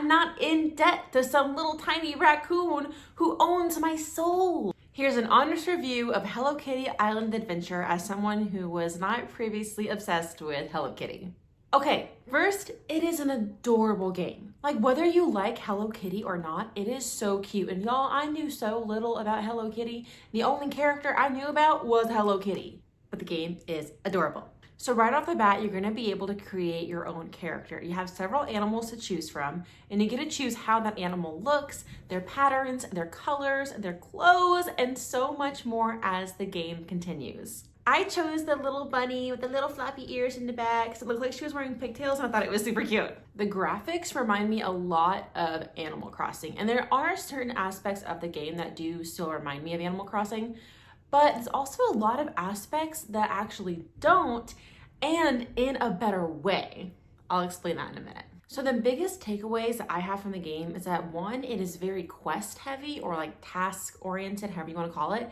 I'm not in debt to some little tiny raccoon who owns my soul. Here's an honest review of HelloKitty Island Adventure as someone who was not previously obsessed with HelloKitty. Okay, first, it is an adorable game. Like, whether you like Hello Kitty or not, it is so cute. And y'all, I knew so little about Hello Kitty. The only character I knew about was Hello Kitty. But the game is adorable. So right off the bat, you're gonna be able to create your own character. You have several animals to choose from, and you get to choose how that animal looks, their patterns, their colors, their clothes, and so much more as the game continues. I chose the little bunny with the little floppy ears in the back because it looked like she was wearing pigtails and I thought it was super cute. The graphics remind me a lot of Animal Crossing, and there are certain aspects of the game that do still remind me of Animal Crossing, but there's also a lot of aspects that actually don't, and in a better way. I'll explain that in a minute. So the biggest takeaways that I have from the game is that one, it is very quest heavy or like task oriented, however you want to call it.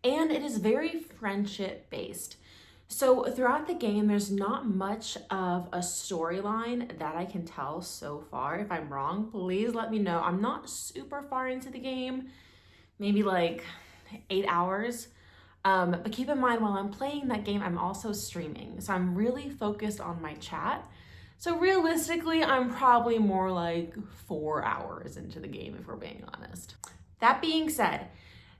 And it is very friendship based. So throughout the game, there's not much of a storyline that I can tell so far. If I'm wrong, please let me know. I'm not super far into the game, maybe like 8 hours. But keep in mind, while I'm playing that game, I'm also streaming. So I'm really focused on my chat. So realistically, I'm probably more like 4 hours into the game, if we're being honest. That being said,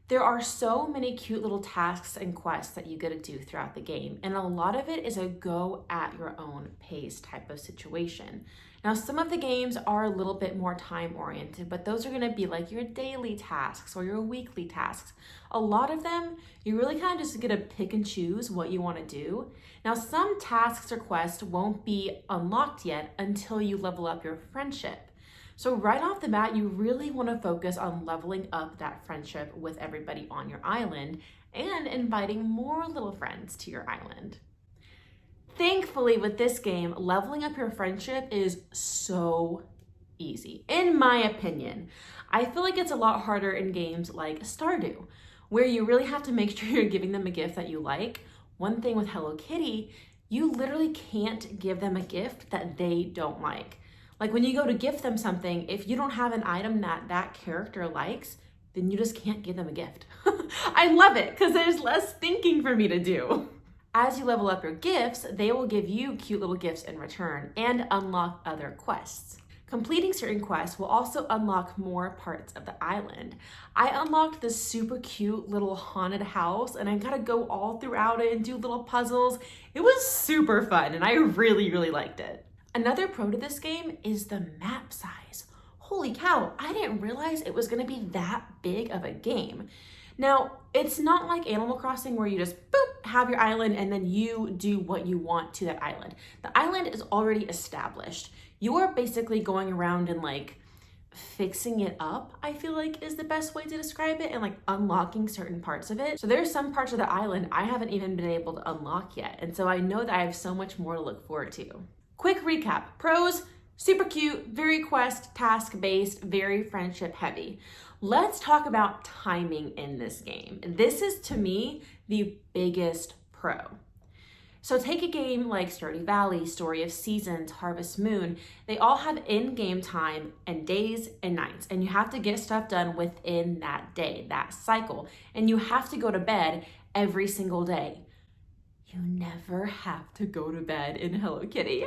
there are so many cute little tasks and quests that you get to do throughout the game, and a lot of it is a go at your own pace type of situation. Now, some of the games are a little bit more time oriented, but those are gonna be like your daily tasks or your weekly tasks. A lot of them, you really kind of just get to pick and choose what you wanna do. Now, some tasks or quests won't be unlocked yet until you level up your friendship. So right off the bat, you really want to focus on leveling up that friendship with everybody on your island and inviting more little friends to your island. Thankfully, with this game, leveling up your friendship is so easy, in my opinion. I feel like it's a lot harder in games like Stardew, where you really have to make sure you're giving them a gift that you like. One thing with Hello Kitty, you literally can't give them a gift that they don't like. Like when you go to gift them something, if you don't have an item that that character likes, then you just can't give them a gift. I love it because there's less thinking for me to do. As you level up your gifts, they will give you cute little gifts in return and unlock other quests. Completing certain quests will also unlock more parts of the island. I unlocked this super cute little haunted house and I gotta go all throughout it and do little puzzles. It was super fun and I really, really liked it. Another pro to this game is the map size. Holy cow, I didn't realize it was gonna be that big of a game. Now, it's not like Animal Crossing where you just boop, have your island and then you do what you want to that island. The island is already established. You are basically going around and like fixing it up, I feel like is the best way to describe it, and like unlocking certain parts of it. So there's some parts of the island I haven't even been able to unlock yet. And so I know that I have so much more to look forward to. Quick recap. Pros, super cute, very quest, task-based, very friendship heavy. Let's talk about timing in this game. This is, to me, the biggest pro. So take a game like Stardew Valley, Story of Seasons, Harvest Moon. They all have in-game time and days and nights, and you have to get stuff done within that day, that cycle. And you have to go to bed every single day. You never have to go to bed in Hello Kitty.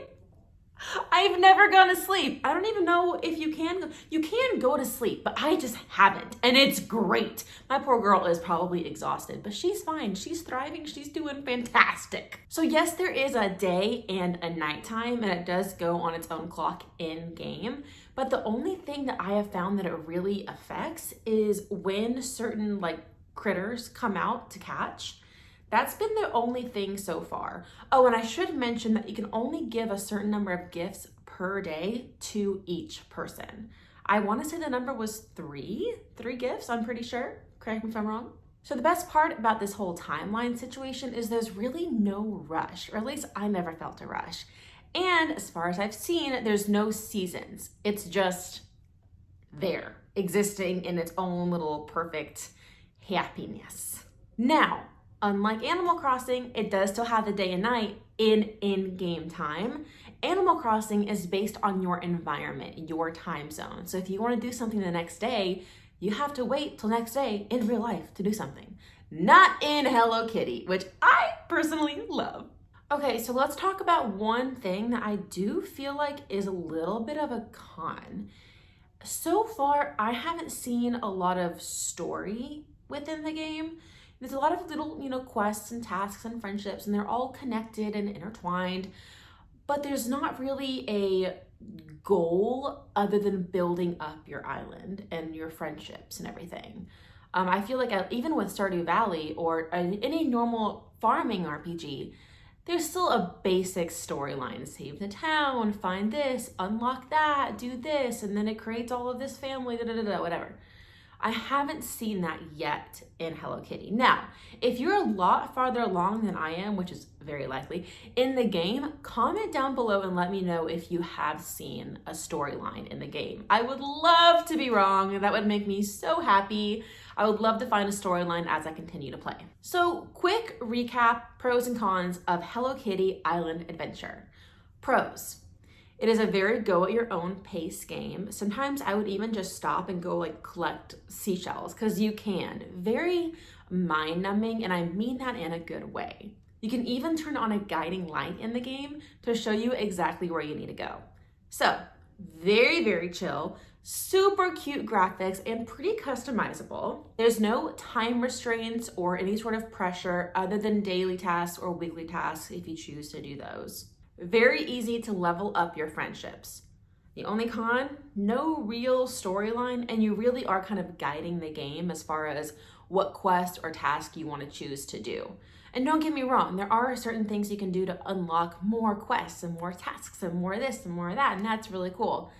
I've never gone to sleep. I don't even know if you can. You can go to sleep, but I just haven't. And it's great. My poor girl is probably exhausted, but she's fine. She's thriving. She's doing fantastic. So yes, there is a day and a nighttime, and it does go on its own clock in game. But the only thing that I have found that it really affects is when certain like critters come out to catch. That's been the only thing so far. Oh, and I should mention that you can only give a certain number of gifts per day to each person. I want to say the number was three gifts, I'm pretty sure. Correct me if I'm wrong. So the best part about this whole timeline situation is there's really no rush, or at least I never felt a rush. And as far as I've seen, there's no seasons. It's just there, existing in its own little perfect happiness. Now, unlike Animal Crossing, it does still have the day and night in-game time, Animal Crossing is based on your environment, your time zone. So if you want to do something the next day, you have to wait till next day in real life to do something. Not in HelloKitty, which I personally love. Okay, so let's talk about one thing that I do feel like is a little bit of a con. So far, I haven't seen a lot of story within the game. There's a lot of little, quests and tasks and friendships, and they're all connected and intertwined, but there's not really a goal other than building up your island and your friendships and everything. I feel like even with Stardew Valley or any normal farming RPG, there's still a basic storyline. Save the town, find this, unlock that, do this, and then it creates all of this family, whatever. I haven't seen that yet in HelloKitty. Now, if you're a lot farther along than I am, which is very likely, in the game, comment down below and let me know if you have seen a storyline in the game. I would love to be wrong. That would make me so happy. I would love to find a storyline as I continue to play. So, quick recap, pros and cons of HelloKitty Island Adventure. Pros. It is a very go at your own pace game. Sometimes I would even just stop and go collect seashells because you can. Very mind numbing, and I mean that in a good way. You can even turn on a guiding light in the game to show you exactly where you need to go. So very, very chill, super cute graphics and pretty customizable. There's no time restraints or any sort of pressure other than daily tasks or weekly tasks if you choose to do those. Very easy to level up your friendships. The only con, no real storyline, and you really are kind of guiding the game as far as what quest or task you want to choose to do. And don't get me wrong, there are certain things you can do to unlock more quests and more tasks and more of this and more of that, and that's really cool.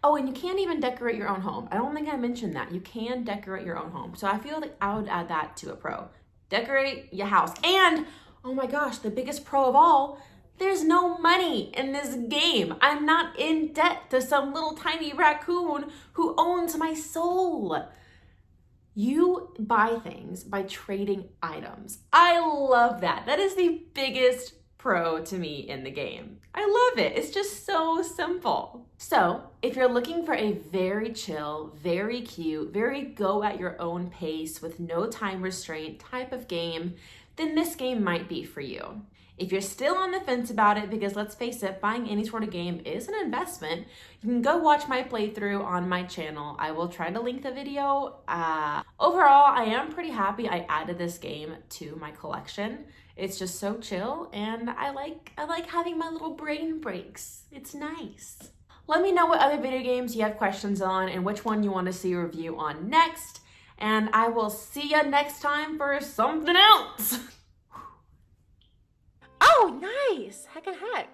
Oh, and you can't even decorate your own home. I don't think I mentioned that. You can decorate your own home. So I feel like I would add that to a pro. Decorate your house. And, oh my gosh, the biggest pro of all, there's no money in this game. I'm not in debt to some little tiny raccoon who owns my soul. You buy things by trading items. I love that. That is the biggest pro to me in the game. I love it. It's just so simple. So if you're looking for a very chill, very cute, very go at your own pace with no time restraint type of game, then this game might be for you. If you're still on the fence about it, because let's face it, buying any sort of game is an investment, you can go watch my playthrough on my channel. I will try to link the video. Overall, I am pretty happy I added this game to my collection. It's just so chill, and I like having my little brain breaks. It's nice. Let me know what other video games you have questions on and which one you want to see a review on next, and I will see you next time for something else. Oh, nice. Heck and heck.